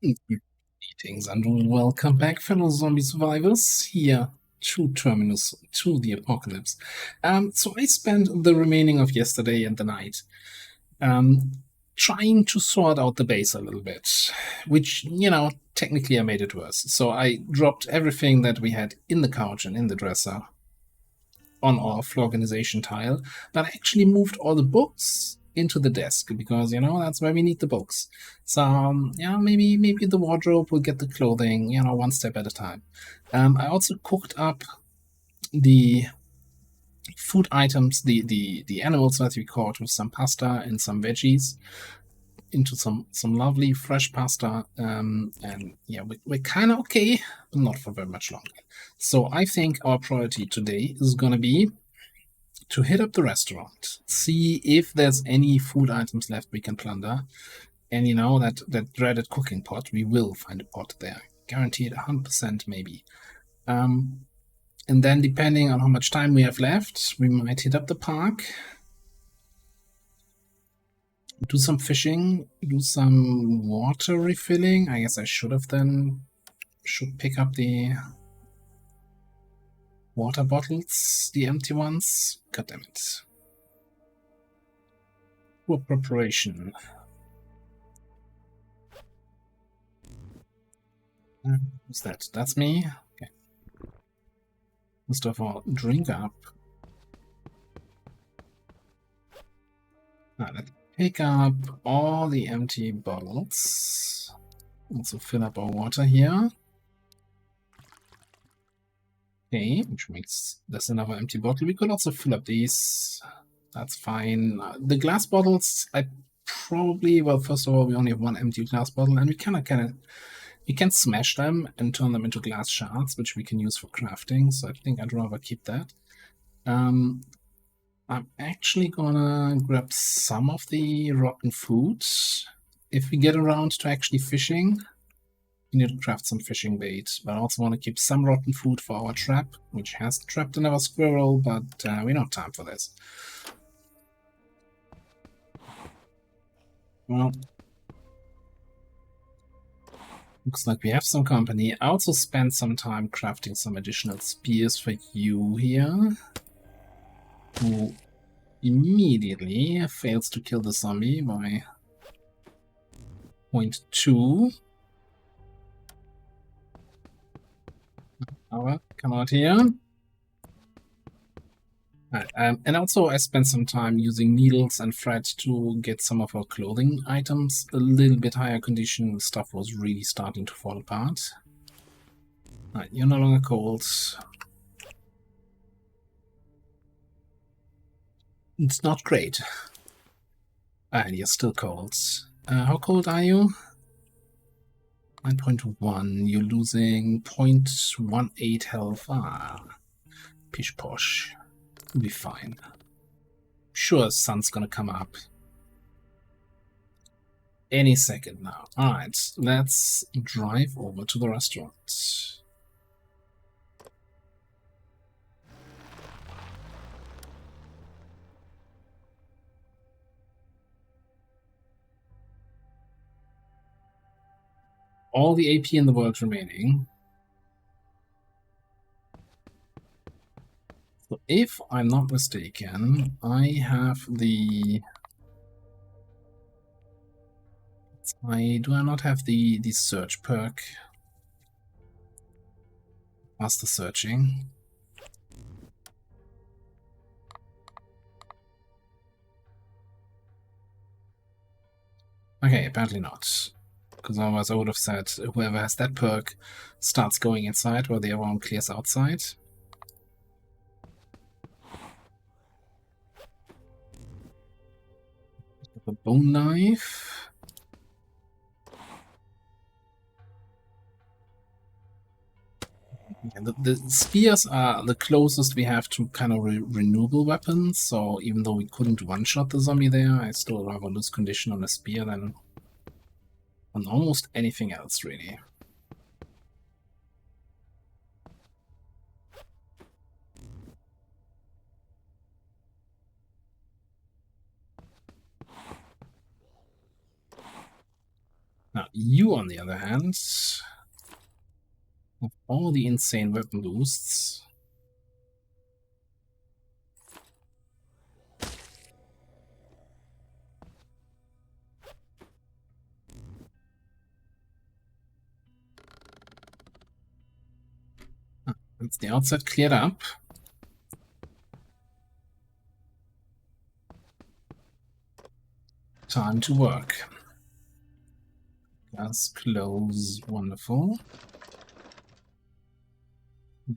Greetings and welcome back, fellow zombie survivors, here to Terminus, to the apocalypse. So I spent the remaining of yesterday and the night um, trying to sort out the base a little bit, which, technically I made it worse. So I dropped everything that we had in the couch and in the dresser on our floor organization tile, but I actually moved all the books into the desk because that's where we need the books. So maybe the wardrobe will get the clothing, one step at a time. I also cooked up the food items, the animals that we caught, with some pasta and some veggies into some lovely fresh pasta. And yeah, we're kind of okay, but not for very much longer. So I think our priority today is going to be to hit up the restaurant, see if there's any food items left we can plunder. And that dreaded cooking pot, we will find a pot there. Guaranteed 100% maybe. And then depending on how much time we have left, we might hit up the park, do some fishing, do some water refilling. I guess I should pick up the water bottles, the empty ones. God damn it. Poor preparation. Who's that? That's me? Okay. First of all, drink up. Let's pick up all the empty bottles. Also fill up our water here. Okay, which makes there's another empty bottle. We could also fill up these. That's fine. The glass bottles, well, first of all, we only have one empty glass bottle, and we can smash them and turn them into glass shards, which we can use for crafting. So I think I'd rather keep that. I'm actually gonna grab some of the rotten food. If we get around to actually fishing, we need to craft some fishing bait, but I also want to keep some rotten food for our trap, which has trapped another squirrel, but we don't have time for this. Well, looks like we have some company. I also spent some time crafting some additional spears for you here, who immediately fails to kill the zombie by 0.2. Come out here. And also I spent some time using needles and thread to get some of our clothing items a little bit higher condition. Stuff was really starting to fall apart. Alright, you're no longer cold. It's not great. And you're still cold. How cold are you? 9.1. You're losing 0.18 health. Pish posh. We'll be fine. Sure, sun's gonna come up any second now. Alright, let's drive over to the restaurant. All the AP in the world remaining. So if I'm not mistaken, I have the... do I not have the search perk? Faster searching. Okay, apparently not. Because otherwise I would have said whoever has that perk starts going inside while the other one clears outside. A bone knife. Yeah, the spears are the closest we have to kind of renewable weapons, so even though we couldn't one-shot the zombie there, I still rather lose condition on a spear than on almost anything else, really. Now, you, on the other hand, have all the insane weapon boosts. That's the outside cleared up. Time to work. Glass close, wonderful.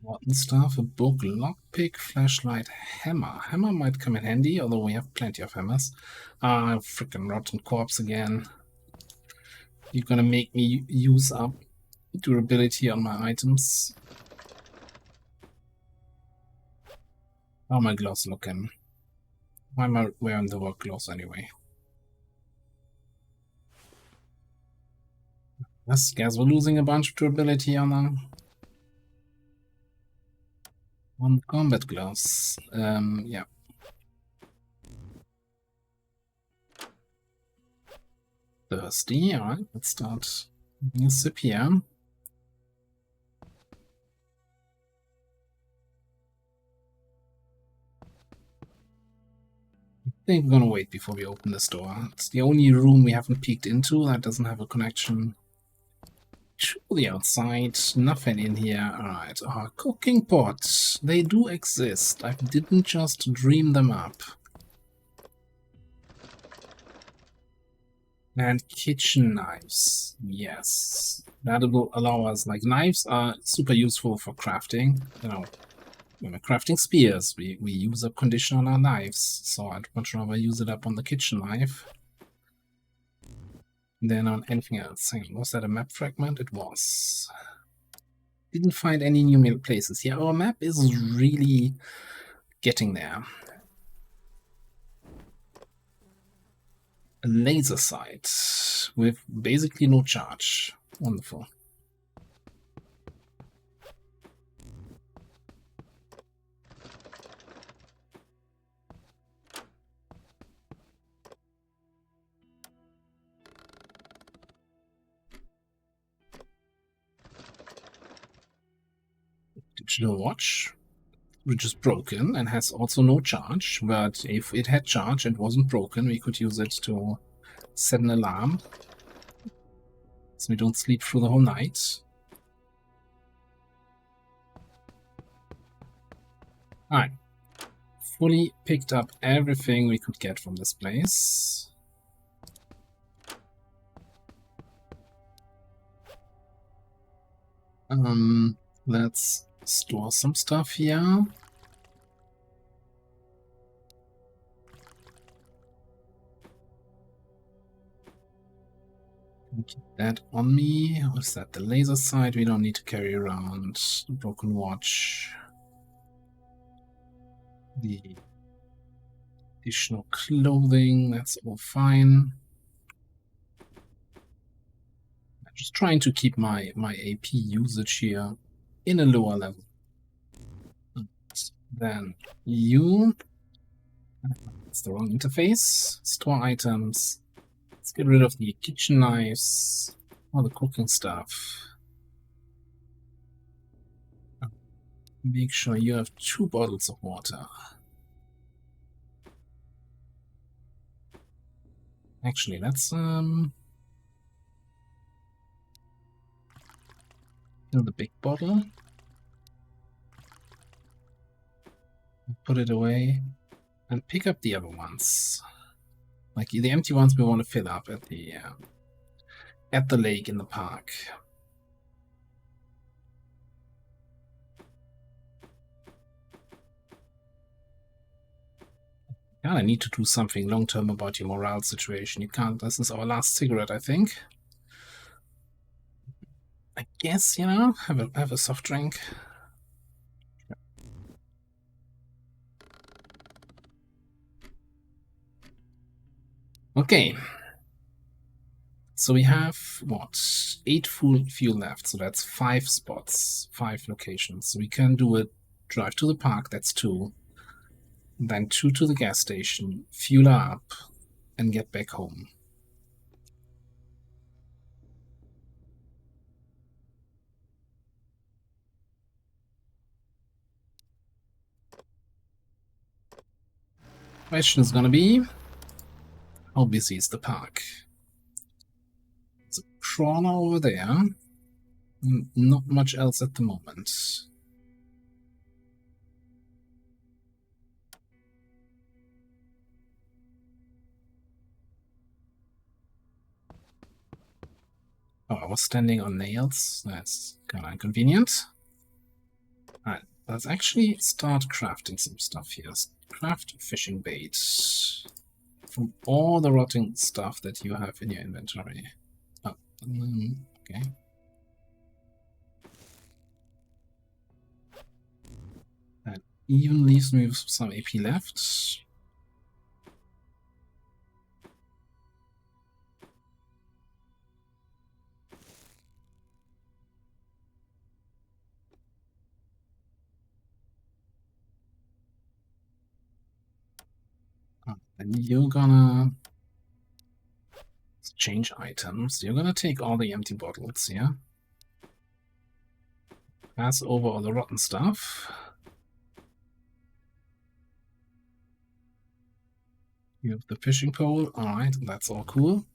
Rotten stuff, a book, lockpick, flashlight, hammer. Hammer might come in handy, although we have plenty of hammers. Freaking rotten corpse again. You're gonna make me use up durability on my items. How are my gloves looking? Why am I wearing the work gloves anyway? Yes, guess we're losing a bunch of durability on the combat gloves. Yeah. Thirsty, alright, let's start having a sip here. I think we're gonna wait before we open this door. It's the only room we haven't peeked into that doesn't have a connection to the outside. Nothing in here. Alright, our cooking pots. They do exist. I didn't just dream them up. And kitchen knives. Yes. That will allow us, like, knives are super useful for crafting. You know, when we're crafting spears, we use up condition on our knives. So I'd much rather use it up on the kitchen knife than on anything else. Hang on, was that a map fragment? It was. Didn't find any new places. Yeah, our map is really getting there. A laser sight with basically no charge. Wonderful. Digital watch, which is broken and has also no charge, but if it had charge and wasn't broken, we could use it to set an alarm so we don't sleep through the whole night. Alright. Fully picked up everything we could get from this place. Let's store some stuff here. Keep that on me. Or is that the laser sight? We don't need to carry around. The broken watch. The additional clothing, that's all fine. I'm just trying to keep my AP usage here in a lower level. Then you. That's the wrong interface. Store items. Let's get rid of the kitchen knives, all the cooking stuff. Make sure you have 2 bottles of water. Actually, let's fill the big bottle. Put it away and pick up the other ones. Like the empty ones we want to fill up at the lake in the park. Yeah, I need to do something long-term about your morale situation. You can't. This is our last cigarette, I think. I guess, you know, have a soft drink. Okay. So we have, what, 8 full fuel left. So that's 5 spots, 5 locations. So we can do a drive to the park, that's 2. Then 2 to the gas station, fuel up, and get back home. Question is gonna be, how busy is the park? There's a crawler over there. Not much else at the moment. Oh, I was standing on nails. That's kind of inconvenient. Alright, let's actually start crafting some stuff here. Craft fishing bait from all the rotting stuff that you have in your inventory. Oh, okay. That even leaves me with some AP left. And you're gonna change items. You're gonna take all the empty bottles here. Pass over all the rotten stuff. You have the fishing pole. Alright, that's all cool.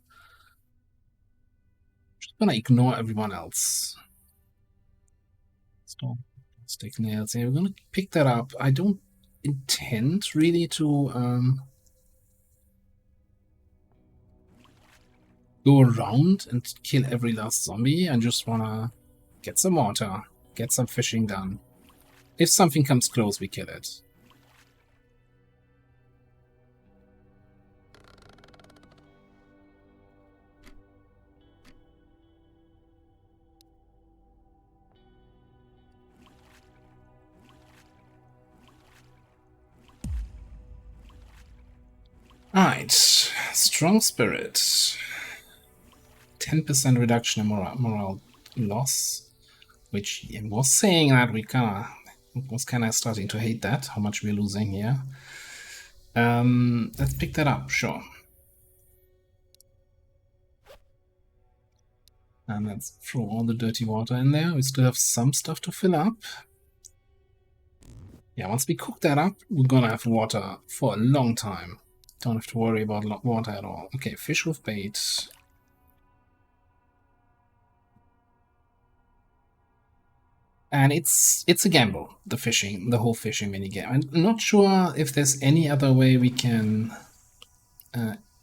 Just gonna ignore everyone else. Stick nails here. We're gonna pick that up. I don't intend really to go around and kill every last zombie. I just wanna get some water, get some fishing done. If something comes close, we kill it. Alright, strong spirit. 10% reduction in morale loss, which was saying that we was kinda starting to hate that, how much we're losing here. Let's pick that up, sure. And let's throw all the dirty water in there. We still have some stuff to fill up. Yeah, once we cook that up, we're gonna have water for a long time. Don't have to worry about water at all. Okay, fish with bait. And it's a gamble, the whole fishing minigame. I'm not sure if there's any other way we can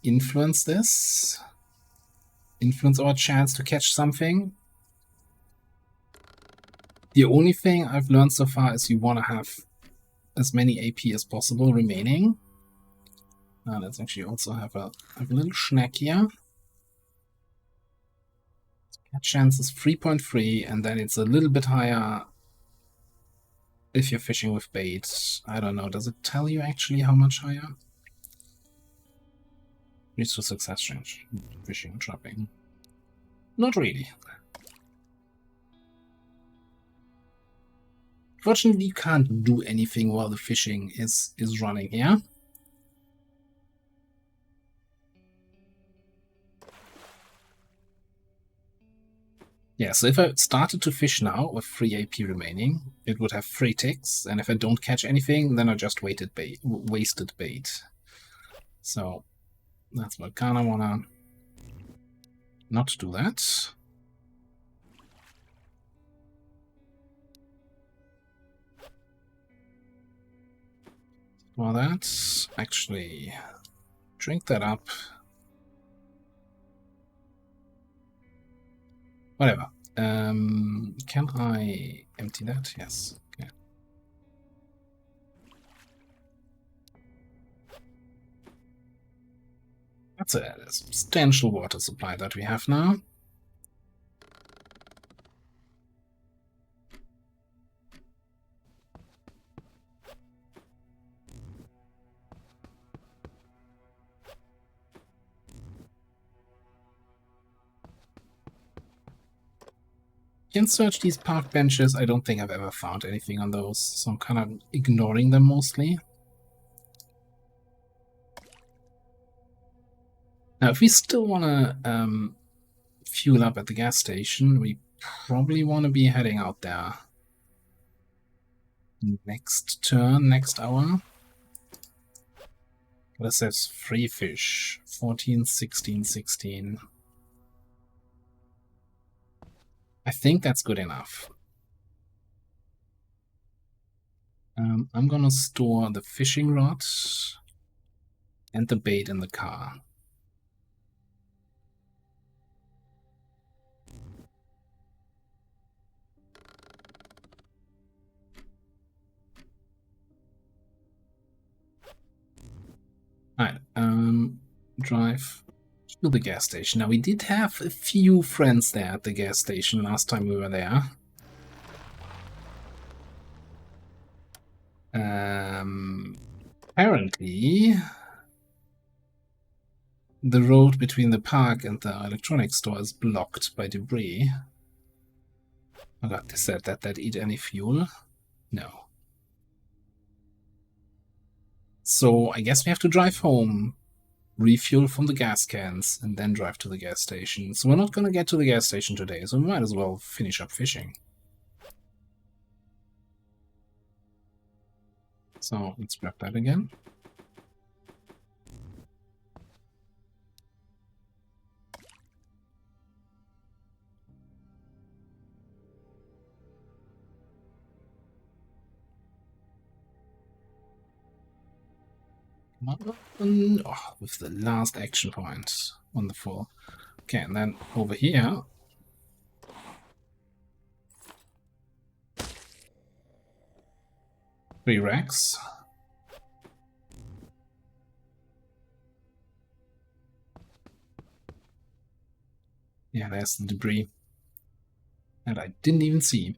influence this. Influence our chance to catch something. The only thing I've learned so far is you want to have as many AP as possible remaining. Let's actually also have a little snack here. Catch chance is 3.3, and then it's a little bit higher if you're fishing with bait. I don't know, does it tell you actually how much higher? Leads to success range. Fishing and trapping. Not really. Fortunately, you can't do anything while the fishing is running here. Yeah, so if I started to fish now with 3 AP remaining, it would have 3 ticks, and if I don't catch anything, then I just wasted bait. So that's what I kind of want to not do that. For that, actually drink that up. Whatever. Can I empty that? Yes. Okay. That's a substantial water supply that we have now. Can search these park benches. I don't think I've ever found anything on those, so I'm kind of ignoring them mostly. Now, if we still want to fuel up at the gas station, we probably want to be heading out there next turn, next hour. This says free fish. 14, 16, 16. I think that's good enough. I'm gonna store the fishing rod and the bait in the car. Alright, drive to the gas station. Now, we did have a few friends there at the gas station last time we were there. Apparently, the road between the park and the electronics store is blocked by debris. Oh god, they said that eat any fuel? No. So I guess we have to drive home, refuel from the gas cans, and then drive to the gas station. So we're not gonna get to the gas station today, so we might as well finish up fishing. So let's grab that again. Oh, with the last action point. Wonderful. Okay, and then over here. Three racks. Yeah, there's the debris. And I didn't even see.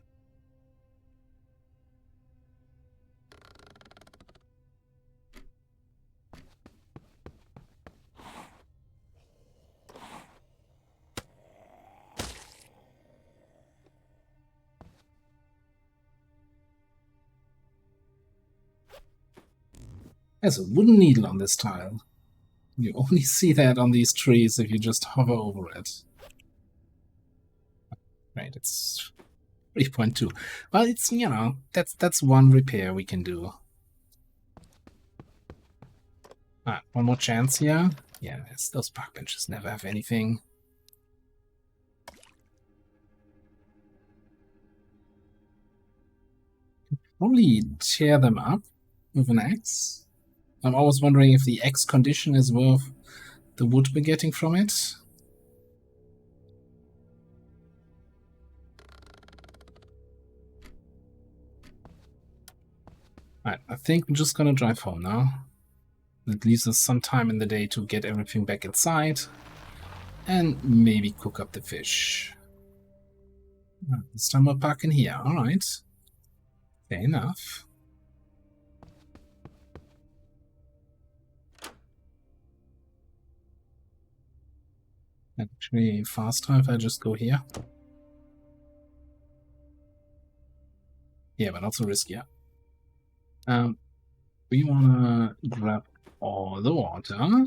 There's a wooden needle on this tile. You only see that on these trees if you just hover over it. Right, it's 3.2. Well, it's, you know, that's one repair we can do. One more chance here. Yeah, those park benches never have anything. Probably tear them up with an axe. I'm always wondering if the axe condition is worth the wood we're getting from it. Alright, I think we're just gonna drive home now. That leaves us some time in the day to get everything back inside and maybe cook up the fish. This time we're parking here, alright. Fair enough. Actually, faster if I just go here. Yeah, but not so riskier. We wanna grab all the water.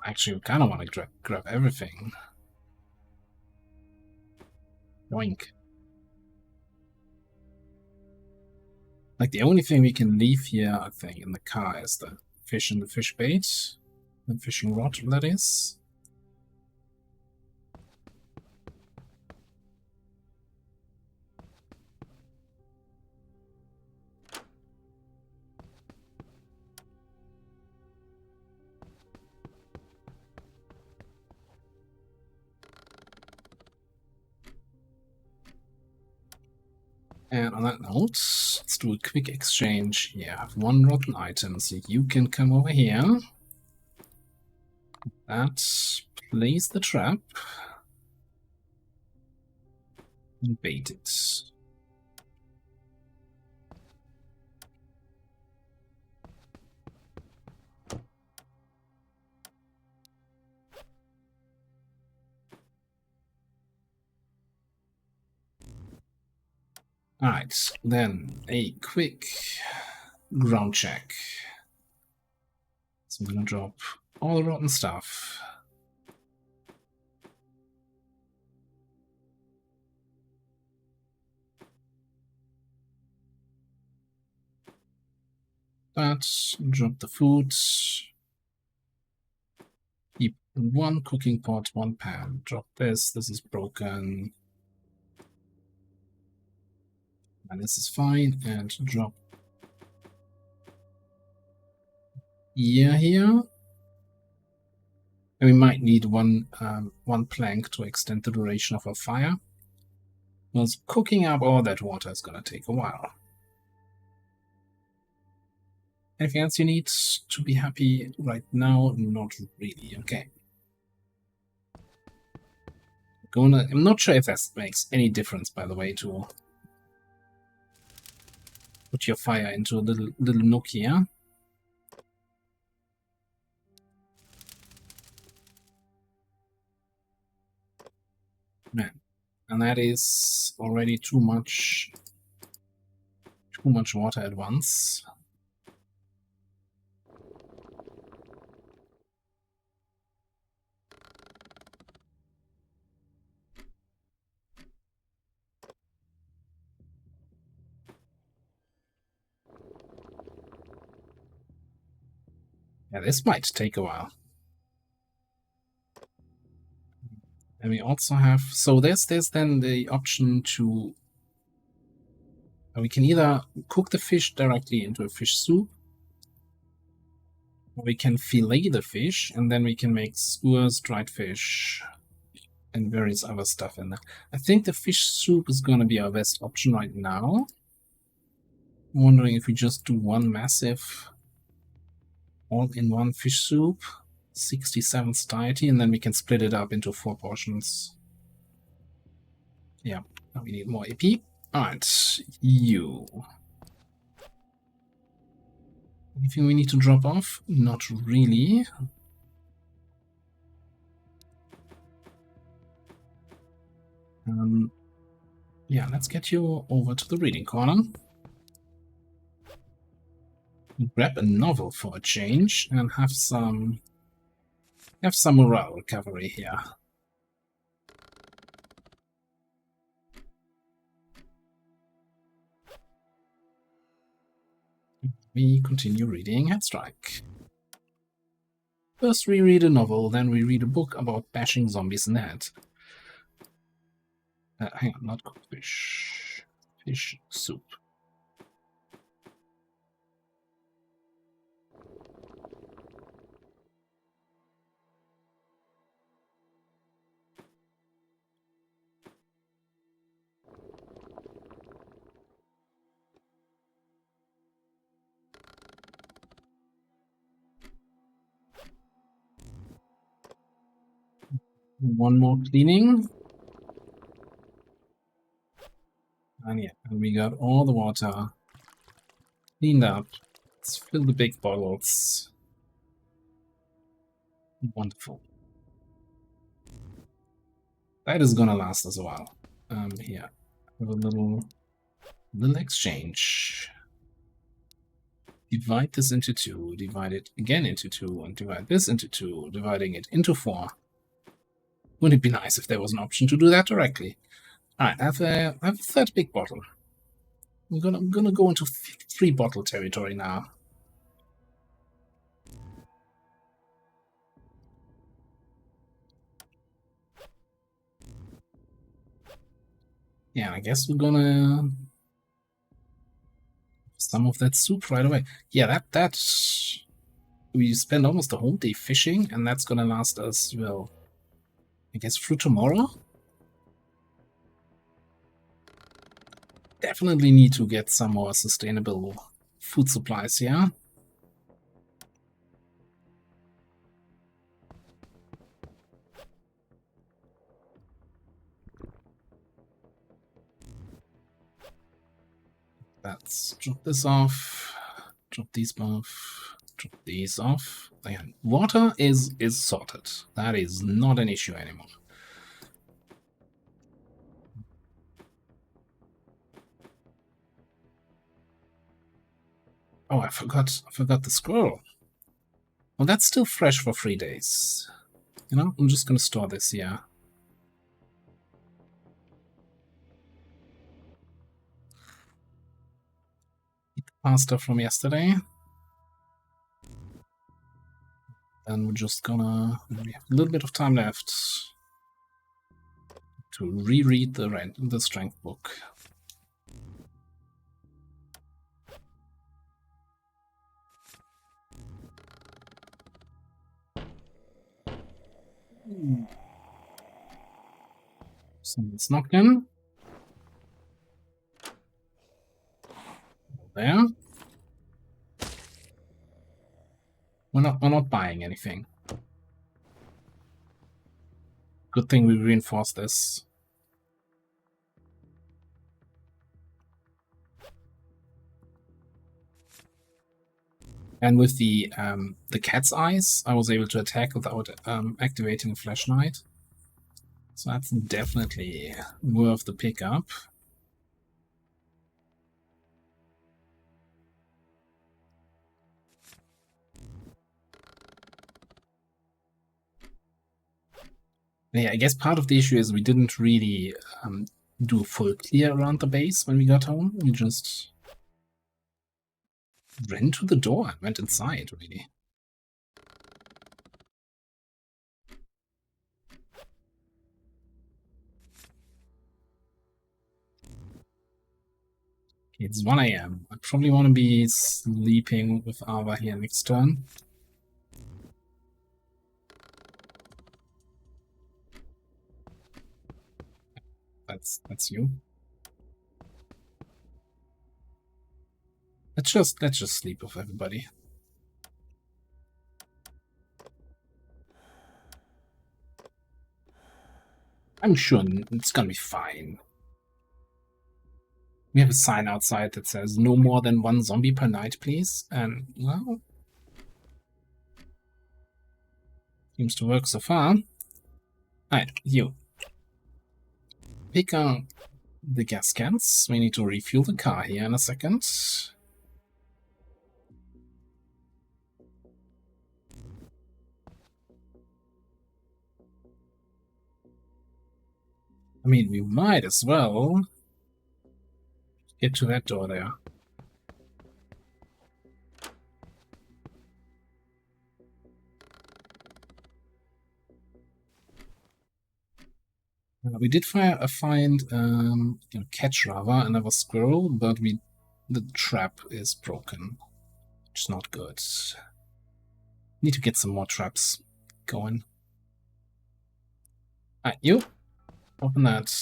Actually, we kind of want to grab everything. Yoink. Like, the only thing we can leave here, I think, in the car is the fish and the fish bait. The fishing rod, that is. And on that note, let's do a quick exchange. Yeah, I have one rotten item, so you can come over here. That, place the trap. And bait it. Alright, then a quick ground check. So I'm gonna drop all the rotten stuff. that. Drop the food. Keep one cooking pot, one pan. Drop this. This is broken. And this is fine. And drop here. And we might need one plank to extend the duration of our fire. Because cooking up all that water is going to take a while. Anything else you need to be happy right now? Not really. Okay. I'm not sure if that makes any difference, by the way, to put your fire into a little nook here. Man, and that is already too much water at once. Yeah, this might take a while. And we also have, so there's then the option to, we can either cook the fish directly into a fish soup, or we can fillet the fish, and then we can make skewers, dried fish, and various other stuff in there. I think the fish soup is going to be our best option right now. I'm wondering if we just do one massive all-in-one fish soup, 67 satiety, and then we can split it up into 4 portions. Yeah, now we need more AP. Alright, you. Anything we need to drop off? Not really. Yeah, let's get you over to the reading corner. Grab a novel for a change and have some morale recovery here. We continue reading Headstrike. First we read a novel, then we read a book about bashing zombies in the head. Hang on, not cooked fish. Fish soup. One more cleaning. And yeah, and we got all the water cleaned up. Let's fill the big bottles. Wonderful. That is gonna last us a while. Here, have a little exchange. Divide this into 2, divide it again into 2, and divide this into 2, dividing it into 4. Wouldn't it be nice if there was an option to do that directly? Alright, I have a third big bottle. I'm gonna go into 3 bottle territory now. Yeah, I guess we're gonna some of that soup right away. Yeah, that we spend almost a whole day fishing, and that's gonna last us, well, I guess through tomorrow. Definitely need to get some more sustainable food supplies here. Let's drop this off. Drop these off. Drop these off. Again, water is sorted. That is not an issue anymore. Oh, I forgot the scroll. Well, that's still fresh for 3 days. You know, I'm just gonna store this here. Eat the pasta from yesterday. Then we're just gonna... We have a little bit of time left to reread the strength book. Someone's knocked in. There. We're not buying anything. Good thing we reinforced this. And with the cat's eyes, I was able to attack without activating a flashlight. So that's definitely worth the pickup. Yeah, I guess part of the issue is we didn't really do a full clear around the base when we got home. We just ran to the door and went inside, really. Okay, it's 1 AM. I probably want to be sleeping with Ava here next turn. That's you. Let's just sleep with everybody. I'm sure it's gonna be fine. We have a sign outside that says no more than 1 zombie per night, please. And well, seems to work so far. Alright, you. Pick up the gas cans. We need to refuel the car here in a second. I mean, we might as well get to that door there. We did find catch DerAva, another squirrel, but the trap is broken, which is not good. Need to get some more traps going. Alright, you open that.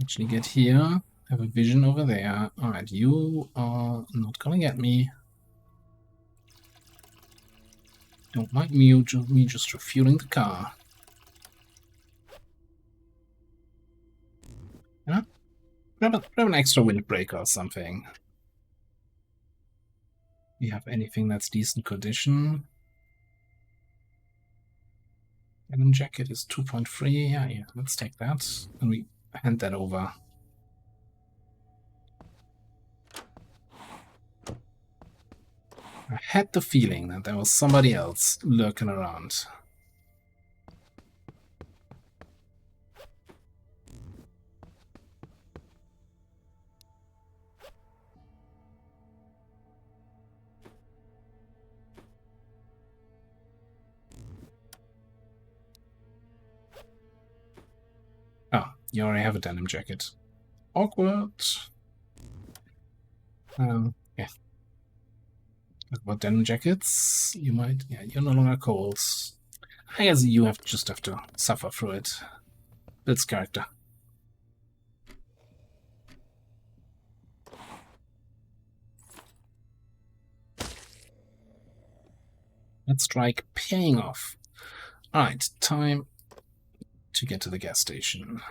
Actually, get here. Have a vision over there. Alright, you are not gonna get me. Don't mind me just refueling the car. Yeah? Grab an extra windbreaker or something. You have anything that's decent condition? Denim jacket is 2.3. Yeah, let's take that. And we hand that over. I had the feeling that there was somebody else lurking around. Oh, you already have a denim jacket. Awkward. Yeah. About denim jackets, you might... Yeah, you're no longer cold. I guess you just have to suffer through it. Builds character. That strike paying off. Alright, time to get to the gas station.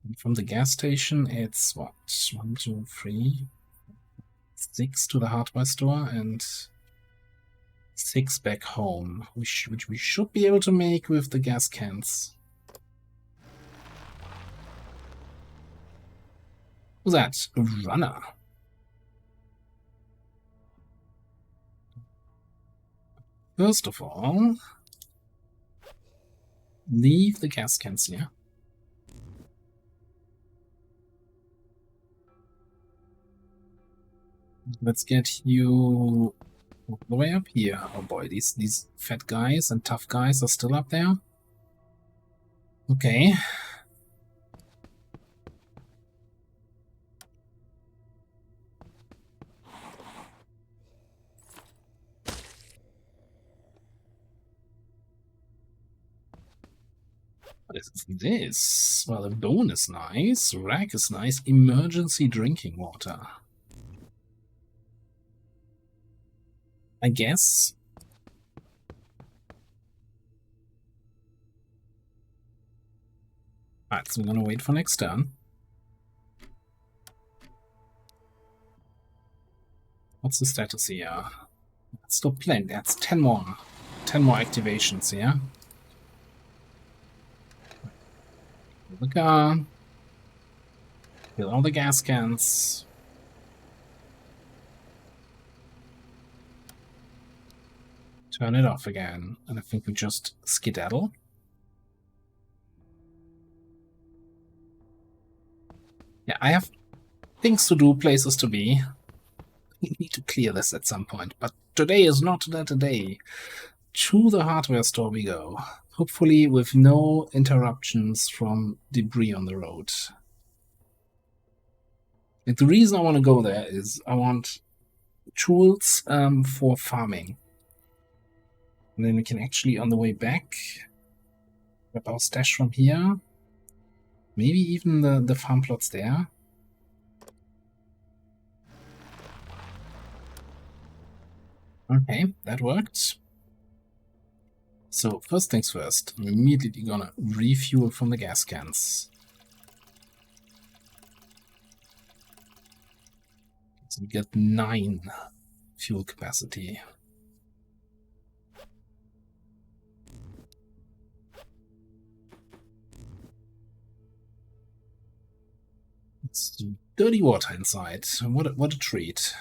And from the gas station, it's what? 1, 2, 3, 6 to the hardware store and 6 back home, which we should be able to make with the gas cans. Who's that? A runner. First of all, leave the gas cans here. Let's get you All the way up here. Oh boy, these fat guys and tough guys are still up there. Okay. What is this? Well, the bone is nice. Rack is nice. Emergency drinking water. I guess. Alright, so we're gonna wait for next turn. What's the status here? Still plenty. That's 10 more. 10 more activations here. Fill the car. Fill all the gas cans. Turn it off again. And I think we just skedaddle. Yeah, I have things to do, places to be. We need to clear this at some point, but today is not that day. To the hardware store we go. Hopefully with no interruptions from debris on the road. And the reason I want to go there is I want tools for farming. And then we can actually, on the way back, grab our stash from here. Maybe even the farm plots there. Okay, that worked. So, first things first, I'm immediately gonna refuel from the gas cans. So we get 9 fuel capacity. It's dirty water inside. What a treat.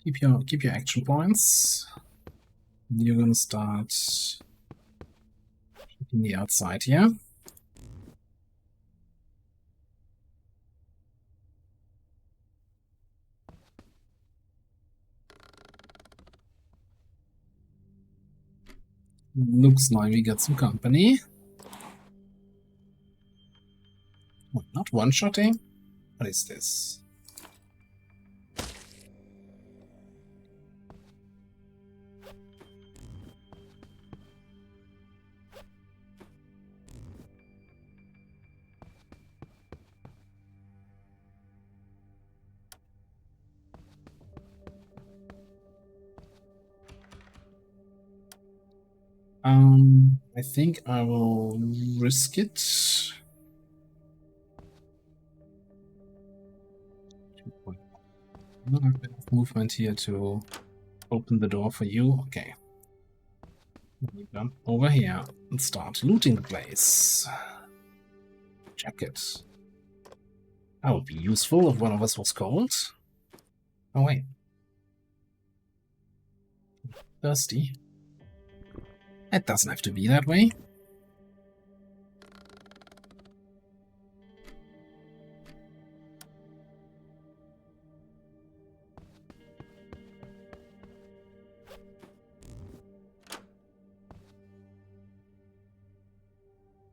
Keep your action points. You're gonna start in the outside here. Looks like we got some company. Oh, not one-shotting? What is this? I think I will risk it. Not have enough movement here to open the door for you. Okay. We jump over here and start looting the place. Jacket. That would be useful if one of us was cold. Oh wait. Thirsty. It doesn't have to be that way.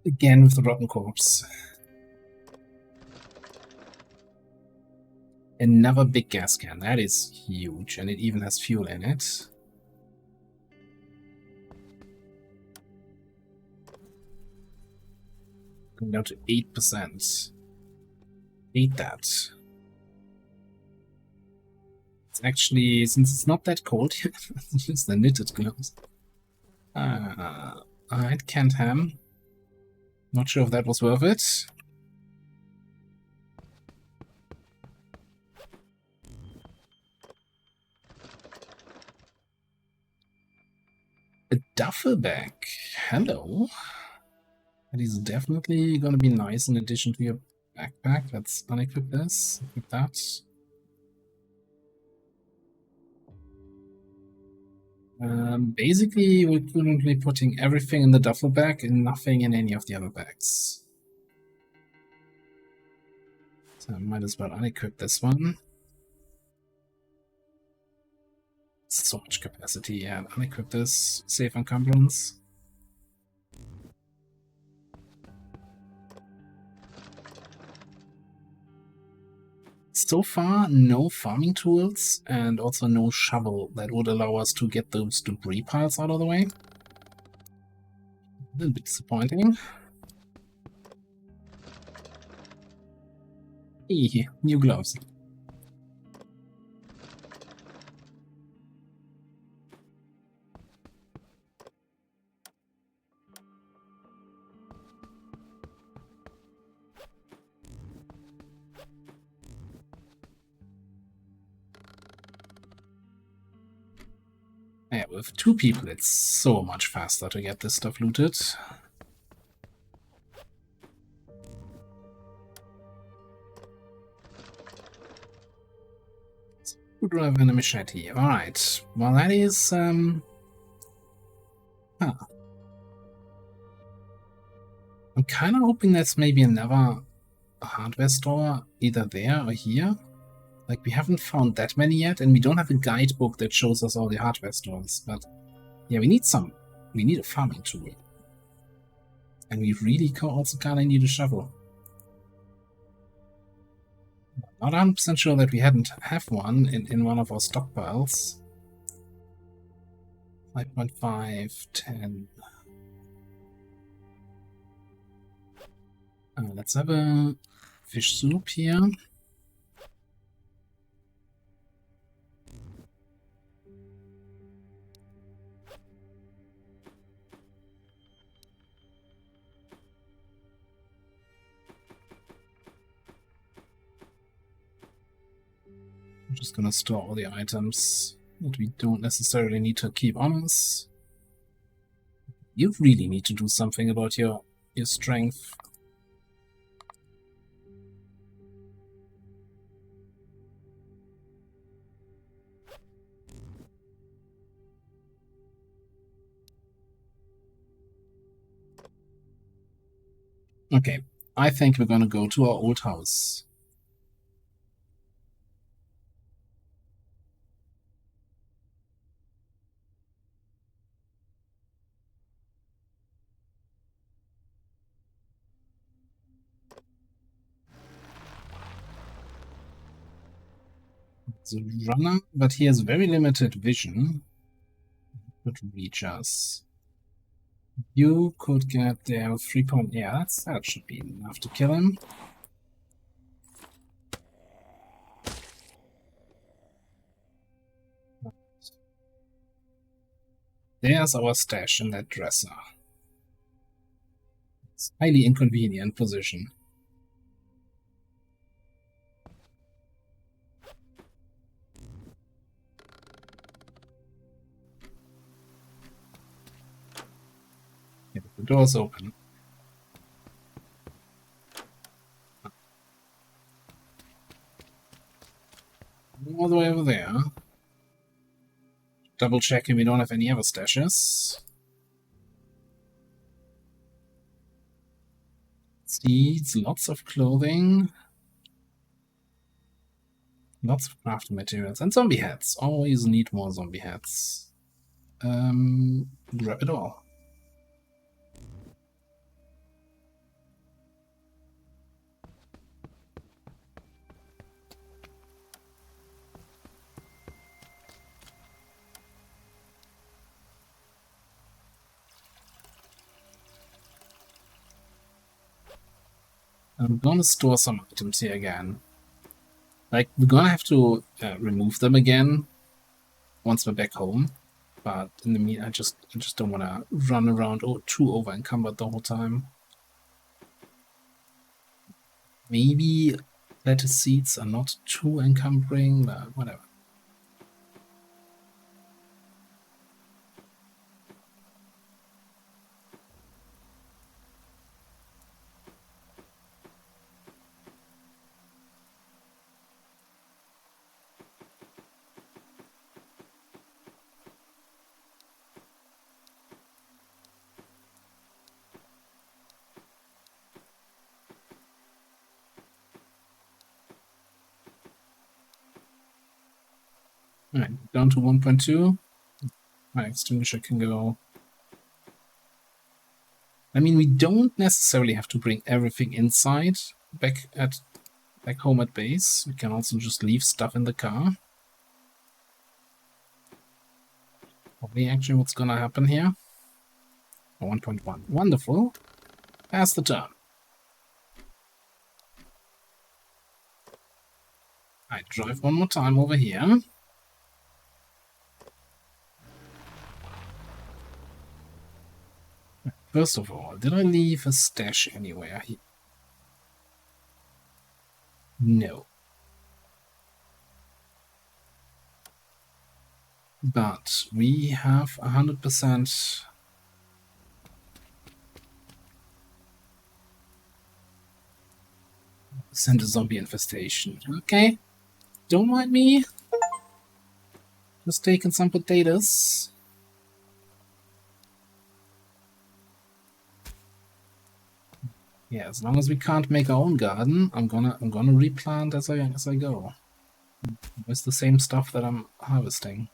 Again with the rotten corpse. Another big gas can. That is huge, and it even has fuel in it. Going down to 8%. Hate that. It's actually, since it's not that cold yet, it's just the knitted gloves. Alright, canned ham. Not sure if that was worth it. A duffel bag. Hello. That is definitely gonna be nice in addition to your backpack. Let's unequip this. Equip that. Basically, we're currently putting everything in the duffel bag and nothing in any of the other bags. So I might as well unequip this one. So much capacity, yeah. Unequip this, save encumbrance. So far, no farming tools and also no shovel that would allow us to get those debris piles out of the way. A little bit disappointing. New gloves. Yeah, with 2 people, it's so much faster to get this stuff looted. Screwdriver and a machete. Alright. Well, that is, Huh. I'm kind of hoping that's maybe another hardware store, either there or here. Like, we haven't found that many yet, and we don't have a guidebook that shows us all the hardware stores, but yeah, we need some. We need a farming tool. And we really also kind of need a shovel. Not 100% sure that we hadn't have one in one of our stockpiles. 5.5, 10. Let's have a fish soup here. I'm just gonna store all the items that we don't necessarily need to keep on us. You really need to do something about your strength. Okay, I think we're gonna go to our old house. The runner, but he has very limited vision. Could reach us. You could get there 3 point. Yeah, that should be enough to kill him. There's our stash in that dresser. It's a highly inconvenient position. Yeah, the door's open. All the way over there. Double checking we don't have any other stashes. Seeds, lots of clothing. Lots of crafting materials. And zombie heads. Always need more zombie heads. Grab it all. I'm gonna store some items here again. Like, we're gonna have to remove them again once we're back home. But in the meantime, I just don't want to run around too over encumbered the whole time. Maybe lettuce seeds are not too encumbering, but whatever. Alright, down to 1.2. My extinguisher can go. I mean, we don't necessarily have to bring everything inside back home at base. We can also just leave stuff in the car. Probably actually what's gonna happen here. 1.1. Wonderful. Pass the turn. I drive one more time over here. First of all, did I leave a stash anywhere? No. But we have 100% send a zombie infestation. Okay. Don't mind me. Just taking some potatoes. Yeah, as long as we can't make our own garden, I'm gonna replant as I go. It's the same stuff that I'm harvesting.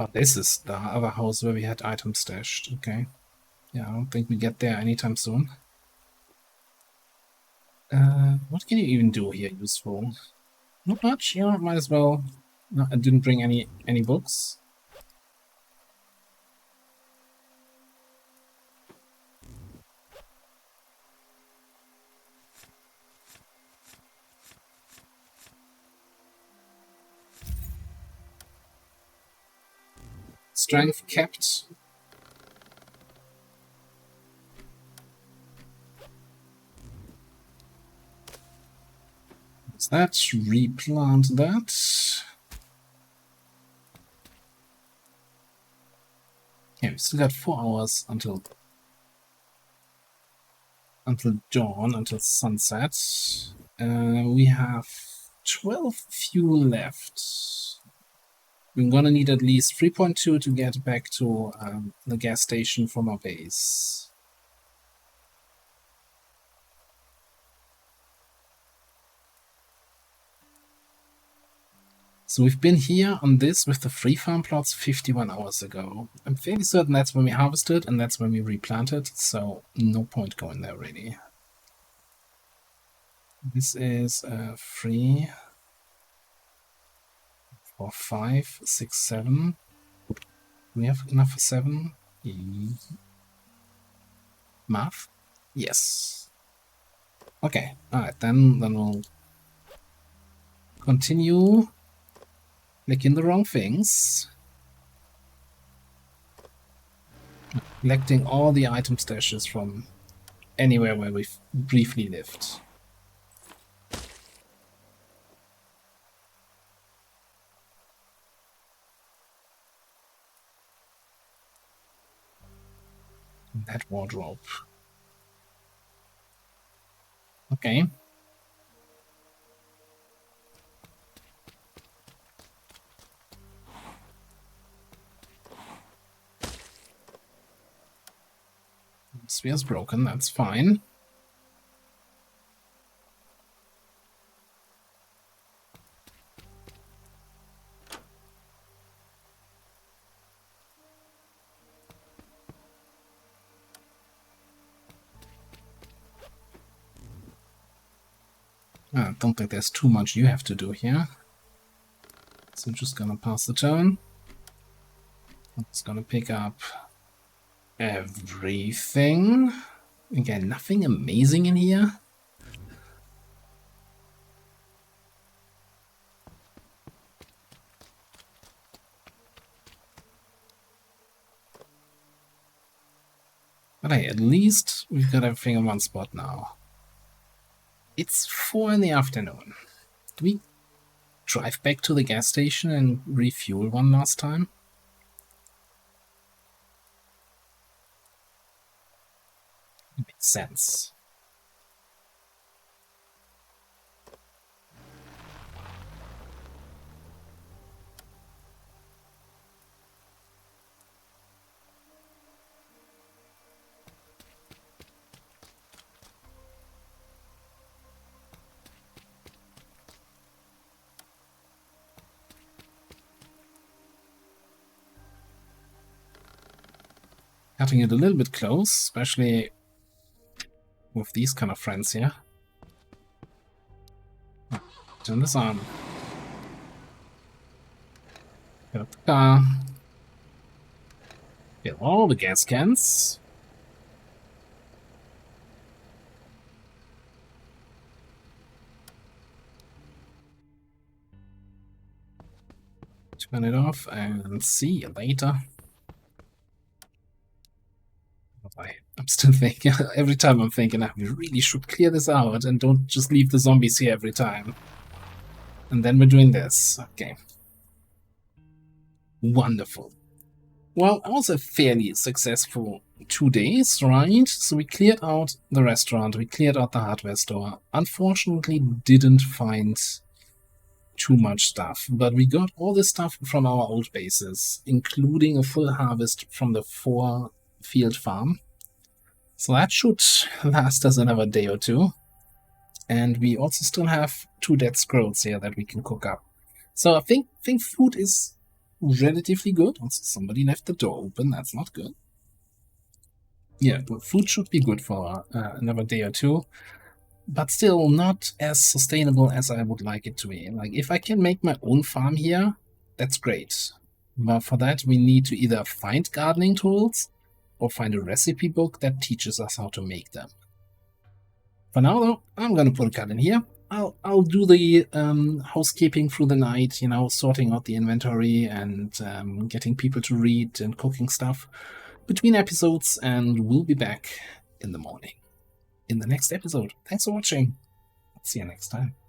Oh, this is the other house where we had items stashed. Okay. Yeah, I don't think we get there anytime soon. What can you even do here useful? Not much. Yeah, might as well. No, I didn't bring any books. Strength kept. Let's replant that. Yeah, we still got 4 hours until dawn, until sunset. We have 12 fuel left. We're gonna need at least 3.2 to get back to the gas station from our base. So we've been here on this with the free farm plots 51 hours ago. I'm fairly certain that's when we harvested and that's when we replanted, so no point going there really. This is free for 5, 6, 7. Do we have enough for 7? Math? Yes. Okay, alright, then we'll continue clicking the wrong things. Collecting all the item stashes from anywhere where we've briefly lived. That wardrobe. Okay. Sphere's broken, that's fine. I don't think there's too much you have to do here. So I'm just gonna pass the turn. I'm just gonna pick up everything. Again, nothing amazing in here. But hey, at least we've got everything in one spot now. It's 4 in the afternoon. Do we drive back to the gas station and refuel one last time? It makes sense. Cutting it a little bit close, especially with these kind of friends here. Turn this on. Get up the car. Get all the gas cans. Turn it off and see you later. I'm still thinking, every time I'm thinking, we really should clear this out and don't just leave the zombies here every time. And then we're doing this. Okay. Wonderful. Well, it was a fairly successful 2 days, right? So we cleared out the restaurant, we cleared out the hardware store. Unfortunately, didn't find too much stuff, but we got all this stuff from our old bases, including a full harvest from the 4-field farm. So that should last us another day or two. And we also still have 2 dead squirrels here that we can cook up. So I think food is relatively good. Also, somebody left the door open. That's not good. Yeah, but food should be good for another day or two. But still not as sustainable as I would like it to be. Like, if I can make my own farm here, that's great. But for that, we need to either find gardening tools or find a recipe book that teaches us how to make them. For now, though, I'm gonna put a cut in here. I'll do the housekeeping through the night, you know, sorting out the inventory and getting people to read and cooking stuff between episodes, and we'll be back in the morning in the next episode. Thanks for watching. See you next time.